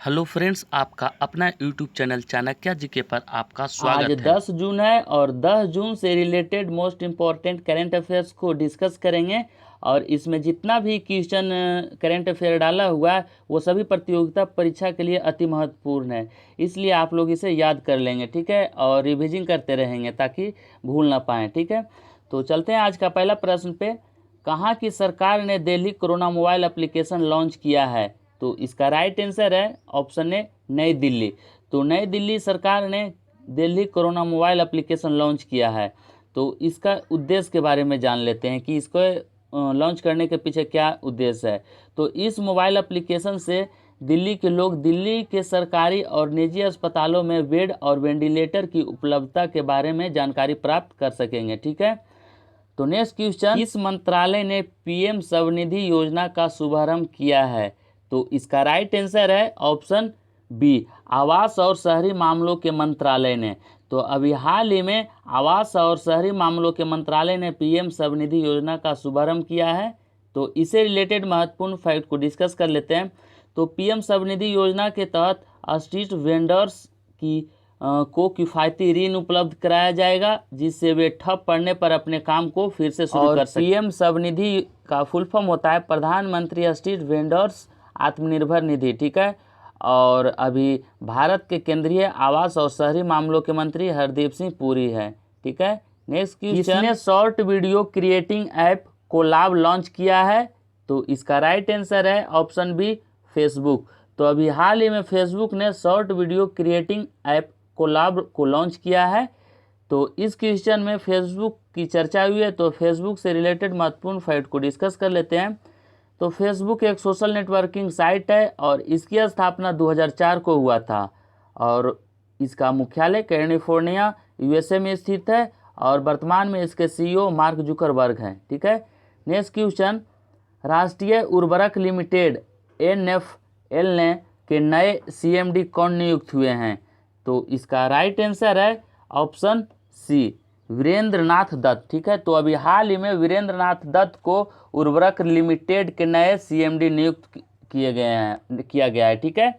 Hello friends, आपका अपना YouTube channel Chanakya GK पर आपका आज स्वागत है। 10 जून है और 10 जून से related most important current affairs को डिस्कस करेंगे। और इसमें जितना भी क्वेश्चन करंट अफेयर डाला हुआ है वो सभी प्रतियोगिता परीक्षा के लिए अति महत्वपूर्ण है, इसलिए आप लोग इसे याद कर लेंगे, ठीक है, और रिविजन करते रहेंगे ताकि भूल ना पाएँ, ठीक है। तो चलते हैं आज का पहला प्रश्न पे। कहाँ की सरकार ने Delhi corona mobile application launch किया है? तो इसका राइट आंसर है ऑप्शन ए, नई दिल्ली। तो नई दिल्ली सरकार ने Delhi corona mobile application launch किया है। तो इसका उद्देश्य के बारे में जान लेते हैं कि इसको लॉन्च करने के पीछे क्या उद्देश्य है। तो इस मोबाइल एप्लीकेशन से दिल्ली के लोग दिल्ली के सरकारी और निजी अस्पतालों में बेड और वेंटिलेटर की उपलब्धता के बारे में जानकारी प्राप्त कर सकेंगे, ठीक है। तो नेक्स्ट क्वेश्चन, किस मंत्रालय ने पीएम स्वनिधि योजना का शुभारंभ किया है? तो इसका राइट आंसर है ऑप्शन बी, आवास और शहरी मामलों के मंत्रालय ने। तो अभी हाल ही में आवास और शहरी मामलों के मंत्रालय ने पीएम स्वनिधि योजना का शुभारंभ किया है। तो इससे रिलेटेड महत्वपूर्ण फैक्ट को डिस्कस कर लेते हैं। तो पीएम स्वनिधि योजना के तहत स्ट्रीट वेंडर्स को किफ़ायती ऋण उपलब्ध कराया जाएगा, जिससे वे ठप पड़ने पर अपने काम को फिर से शुरू कर सकें। पीएम स्वनिधि का फुल फॉर्म होता है प्रधानमंत्री स्ट्रीट वेंडर्स आत्मनिर्भर निधि, ठीक है। और अभी भारत के केंद्रीय आवास और शहरी मामलों के मंत्री हरदीप सिंह पुरी हैं, ठीक है। नेक्स्ट क्वेश्चन, किसने short video creating app Collab launch किया है? तो इसका राइट आंसर है ऑप्शन बी, फेसबुक। तो अभी हाल ही में फेसबुक ने short video creating app Collab को लॉन्च किया है। तो इस क्वेश्चन में फेसबुक की चर्चा हुई है, तो फेसबुक से रिलेटेड महत्वपूर्ण फैक्ट को डिस्कस कर लेते हैं। तो फेसबुक एक सोशल नेटवर्किंग साइट है और इसकी स्थापना 2004 को हुआ था और इसका मुख्यालय कैलिफोर्निया यूएसए में स्थित है और वर्तमान में इसके सीईओ मार्क जुकरबर्ग हैं, ठीक है। नेक्स्ट क्वेश्चन, राष्ट्रीय उर्वरक लिमिटेड एनएफएल ने के नए सीएमडी कौन नियुक्त हुए हैं? तो इसका राइट आंसर है ऑप्शन सी, वीरेंद्र नाथ दत्त, ठीक है। तो अभी हाल ही में वीरेंद्र नाथ दत्त को उर्वरक लिमिटेड के नए सीएमडी नियुक्त किया गया है, ठीक है।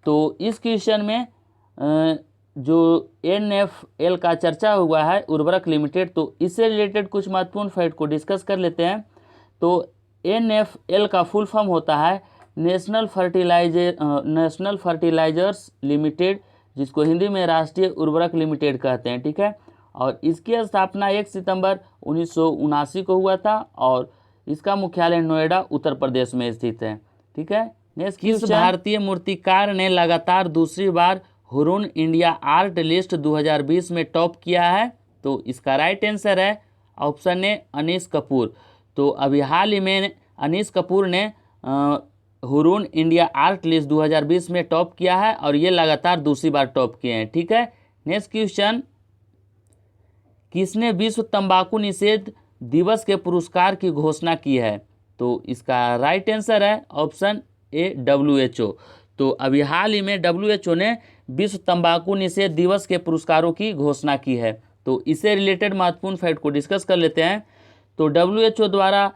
तो इस क्वेश्चन में जो एनएफएल का चर्चा हुआ है उर्वरक लिमिटेड, तो इससे रिलेटेड कुछ महत्वपूर्ण फैक्ट को डिस्कस कर लेते हैं। तो एनएफएल का फुल फॉर्म होता है नेशनल फर्टिलाइजर्स लिमिटेड, जिसको हिंदी में राष्ट्रीय उर्वरक लिमिटेड कहते हैं, ठीक है। और इसकी स्थापना 1 सितंबर 1979 को हुआ था और इसका मुख्यालय नोएडा उत्तर प्रदेश में स्थित है, ठीक है। नेक्स्ट, किस भारतीय मूर्तिकार ने लगातार दूसरी बार हुरून इंडिया आर्ट लिस्ट 2020 में टॉप किया है? तो इसका राइट आंसर है ऑप्शन ए, अनीश कपूर। तो अभी हाल ही में अनीश कपूर ने हुरून इंडिया आर्ट लिस्ट 2020 में टॉप किया है और ये लगातार दूसरी बार टॉप किए हैं, ठीक है। नेक्स्ट क्वेश्चन, किसने विश्व तंबाकू निषेध दिवस के पुरस्कार की घोषणा की है? तो इसका राइट आंसर है ऑप्शन ए, WHO। तो अभी हाल ही में WHO ने विश्व तंबाकू निषेध दिवस के पुरस्कारों की घोषणा की है। तो इससे रिलेटेड महत्वपूर्ण फैक्ट को डिस्कस कर लेते हैं। तो WHO द्वारा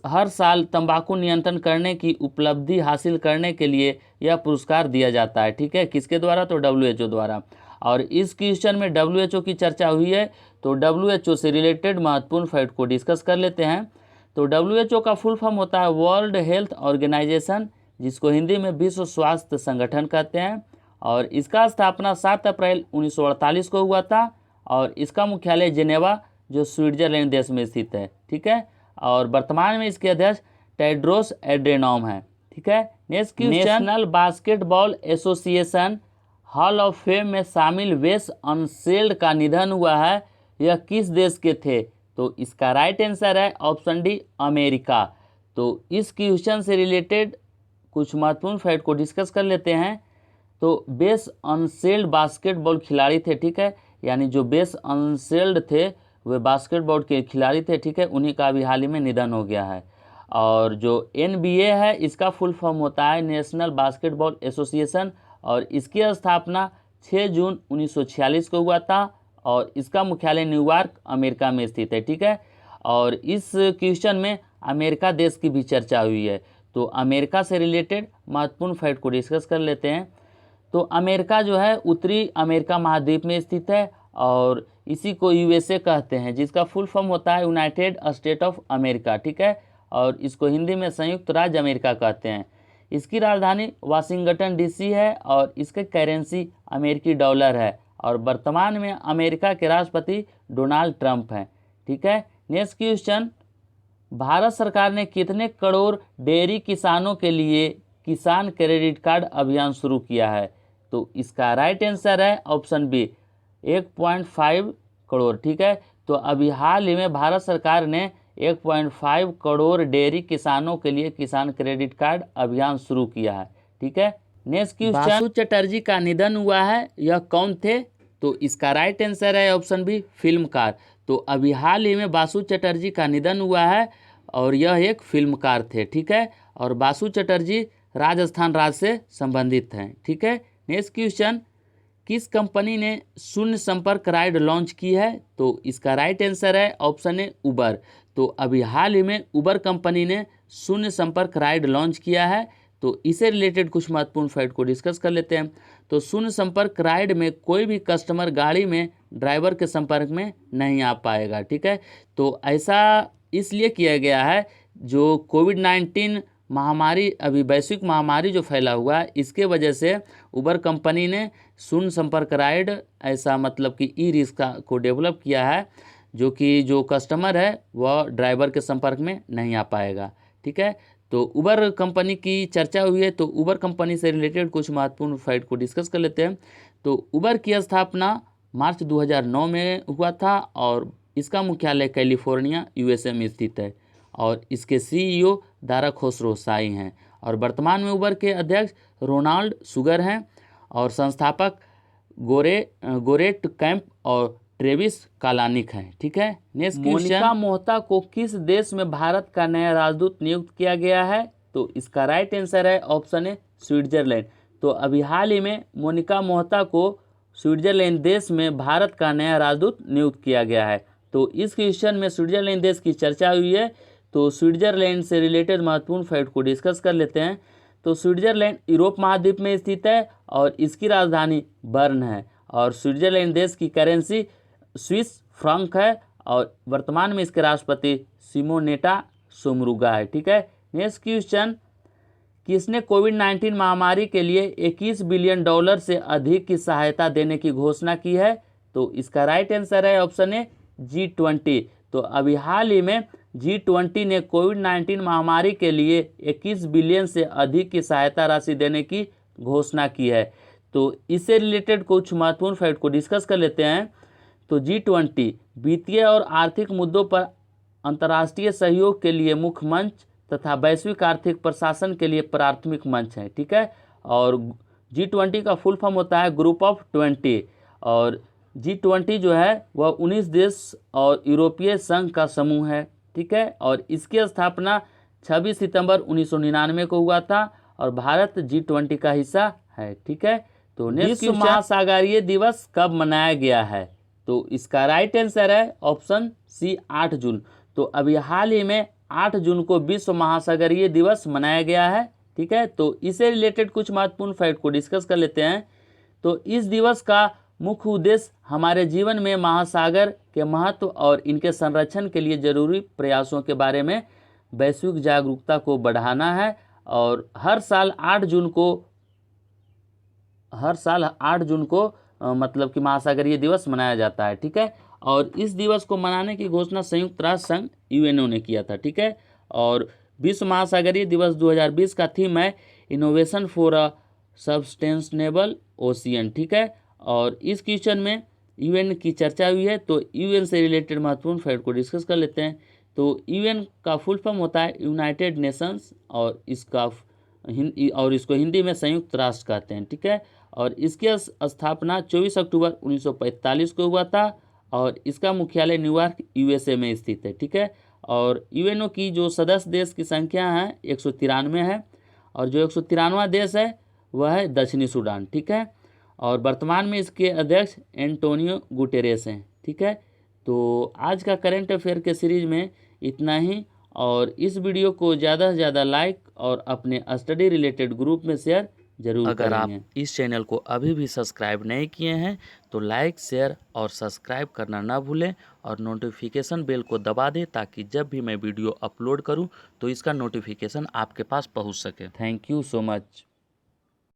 हर साल तंबाकू नियंत्रण करने की उपलब्धि हासिल करने के लिए यह पुरस्कार दिया जाता है, ठीक है। किसके द्वारा? तो WHO द्वारा। और इस क्वेश्चन में WHO की चर्चा हुई है, तो WHO से रिलेटेड महत्वपूर्ण फैक्ट को डिस्कस कर लेते हैं। तो WHO का फुल फॉर्म होता है वर्ल्ड हेल्थ ऑर्गेनाइजेशन, जिसको हिंदी में विश्व स्वास्थ्य संगठन कहते हैं। और इसका स्थापना 7 अप्रैल 1948 को हुआ था और इसका मुख्यालय जेनेवा जो स्विट्जरलैंड देश में स्थित है, ठीक है। और वर्तमान में इसके अध्यक्ष टेड्रोस एड्रेनॉम है, ठीक है। Next question, national basketball association hall of fame में शामिल वेस अनसेल्ड का निधन हुआ है, यह किस देश के थे? तो इसका राइट आंसर है ऑप्शन डी, अमेरिका। तो इस क्वेश्चन से रिलेटेड कुछ महत्वपूर्ण फैक्ट को डिस्कस कर लेते हैं। तो बेस अनसेल्ड बास्केटबॉल खिलाड़ी थे, ठीक है, यानी जो बेस अनसेल्ड थे वे बास्केटबॉल के खिलाड़ी थे, ठीक है, उन्हीं का अभी हाल ही में निधन हो गया है। और जो NBA है इसका फुल फॉर्म होता है नेशनल बास्केटबॉल एसोसिएशन और इसकी स्थापना 6 जून 1946 को हुआ था और इसका मुख्यालय न्यूयॉर्क अमेरिका में स्थित है, ठीक है। और इस क्वेश्चन में अमेरिका देश की भी चर्चा हुई है। तो अमेरिका से रिलेटेड महत्वपूर्ण फैक्ट को डिस्कस कर लेते हैं। तो अमेरिका जो है उत्तरी अमेरिका महाद्वीप में स्थित है और इसी को यूएसए कहते हैं, जिसका फुल फॉर्म होता है यूनाइटेड स्टेट ऑफ अमेरिका, ठीक है। और इसको हिंदी में संयुक्त राज्य अमेरिका कहते हैं। इसकी राजधानी वाशिंगटन डीसी है और इसके करेंसी अमेरिकी डॉलर है और वर्तमान में अमेरिका के राष्ट्रपति डोनाल्ड ट्रंप हैं, ठीक है। नेक्स्ट क्वेश्चन, भारत सरकार ने कितने करोड़ डेयरी किसानों के लिए किसान क्रेडिट कार्ड अभियान शुरू किया है? तो इसका राइट आंसर है ऑप्शन बी 1.5 करोड़, ठीक है। तो अभी हाल ही में भारत सरकार ने 1.5 करोड़ डेयरी किसानों के लिए किसान क्रेडिट कार्ड अभियान शुरू किया है, ठीक है। नेक्स्ट क्वेश्चन, बासु चटर्जी का निधन हुआ है, यह कौन थे? तो इसका राइट आंसर है ऑप्शन बी फिल्मकार। तो अभी हाल ही में बासु चटर्जी का निधन हुआ है और यह एक फिल्मकार थे, ठीक है। और बासु चटर्जी राजस्थान राज्य से संबंधित हैं, ठीक है। नेक्स्ट क्वेश्चन, किस कंपनी ने शून्य संपर्क राइड लॉन्च की है? तो इसका राइट आंसर है ऑप्शन ए उबर। तो अभी हाल ही में उबर कंपनी ने शून्य संपर्क राइड लॉन्च किया है। तो इससे रिलेटेड कुछ महत्वपूर्ण फैक्ट को डिस्कस कर लेते हैं। तो शून्य संपर्क राइड में कोई भी कस्टमर गाड़ी में ड्राइवर के संपर्क में नहीं आ पाएगा, ठीक है। तो ऐसा इसलिए किया गया है, जो कोविड-19 महामारी, अभी वैश्विक महामारी जो फैला हुआ है, इसके वजह से उबर कंपनी ने शून्य संपर्क राइड ऐसा मतलब कि ई रिक्शा को डेवलप किया है, जो कि जो कस्टमर है वह ड्राइवर के संपर्क में नहीं आ पाएगा, ठीक है। तो उबर कंपनी की चर्चा हुई है, तो उबर कंपनी से रिलेटेड कुछ महत्वपूर्ण फैक्ट को डिस्कस कर लेते हैं। तो उबर की स्थापना मार्च 2009 में हुआ था और इसका मुख्यालय कैलिफोर्निया यूएसए में स्थित है और इसके सीईओ दारा खुसरोशाही हैं और वर्तमान में उबर के अध्यक्ष रोनाल्ड सुगर हैं और संस्थापक गोरेट कैंप और ट्रेविस कालानिक हैं, ठीक है। नेक्स्ट क्वेश्चन, मोनिका मोहता को किस देश में भारत का नया राजदूत नियुक्त किया गया है? तो इसका राइट आंसर है ऑप्शन ए स्विट्जरलैंड। तो अभी हाल ही में मोनिका मोहता को स्विट्जरलैंड देश में भारत का नया राजदूत नियुक्त किया गया है। तो इस क्वेश्चन में स्विट्जरलैंड देश की चर्चा हुई है, तो स्विट्जरलैंड से रिलेटेड महत्वपूर्ण फैक्ट को डिस्कस कर लेते हैं। तो स्विट्जरलैंड यूरोप महाद्वीप में स्थित है और इसकी राजधानी बर्न है और स्विट्जरलैंड देश की करेंसी स्विस फ्रांक है और वर्तमान में इसके राष्ट्रपति सिमोनेटा सोमरुगा है, ठीक है। नेक्स्ट क्वेश्चन, किसने कोविड-19 महामारी के लिए 21 बिलियन डॉलर से अधिक की सहायता देने की घोषणा की है? तो इसका राइट आंसर है ऑप्शन ए G20। तो अभी हाल ही में G20 ने कोविड-19 महामारी के लिए 21 बिलियन से अधिक की सहायता राशि देने की घोषणा की है। तो इससे रिलेटेड कुछ महत्वपूर्ण फैक्ट को डिस्कस कर लेते हैं। तो G20 वित्तीय और आर्थिक मुद्दों पर अंतर्राष्ट्रीय सहयोग के लिए मुख्य मंच तथा वैश्विक आर्थिक प्रशासन के लिए प्राथमिक मंच है, ठीक है। और G20 का फुल फॉर्म होता है ग्रुप ऑफ 20 और G20 जो है वह 19 देश और यूरोपीय संघ का समूह है, ठीक है। और इसकी स्थापना 26 सितंबर 1999 को हुआ था और भारत G20 का हिस्सा है, ठीक है। तो विश्व महासागरीय दिवस कब मनाया गया है? तो इसका राइट आंसर है ऑप्शन सी 8 जून। तो अभी हाल ही में 8 जून को विश्व महासागरीय दिवस मनाया गया है, ठीक है। तो इससे रिलेटेड कुछ महत्वपूर्ण फैक्ट को डिस्कस कर लेते हैं। तो इस दिवस का मुख्य उद्देश्य हमारे जीवन में महासागर के महत्व और इनके संरक्षण के लिए जरूरी प्रयासों के बारे में वैश्विक जागरूकता को बढ़ाना है और हर साल 8 जून को मतलब कि महासागरीय दिवस मनाया जाता है, ठीक है। और इस दिवस को मनाने की घोषणा संयुक्त राष्ट्र संघ यूएनओ ने किया था, ठीक है। और विश्व महासागरीय दिवस 2020 का थीम है innovation for a sustainable ocean, ठीक है। और इस क्वेश्चन में यूएन की चर्चा हुई है, तो यूएन से रिलेटेड महत्वपूर्ण फैक्ट को डिस्कस कर लेते हैं। तो यूएन का फुल फॉर्म होता है यूनाइटेड नेशंस और इसको हिंदी में संयुक्त राष्ट्र कहते हैं, ठीक है। और इसकी स्थापना 24 अक्टूबर 1945 को हुआ था और इसका मुख्यालय न्यूयॉर्क यूएसए में स्थित है, ठीक है। और यूएनओ की जो सदस्य देश की संख्या है 193 है और जो 193वां देश है वह है दक्षिणी सूडान, ठीक है। और वर्तमान में इसके अध्यक्ष एंटोनियो गुटेरेस हैं, ठीक है। तो आज का करंट अफेयर के सीरीज में इतना ही और इस वीडियो को ज़्यादा से ज़्यादा लाइक और अपने स्टडी रिलेटेड ग्रुप में शेयर जरूर अगर आप करेंगे। इस चैनल को अभी भी सब्सक्राइब नहीं किए हैं तो लाइक, शेयर और सब्सक्राइब करना ना भूलें और नोटिफिकेशन बेल को दबा दें ताकि जब भी मैं वीडियो अपलोड करूं तो इसका नोटिफिकेशन आपके पास पहुंच सके। Thank you so much.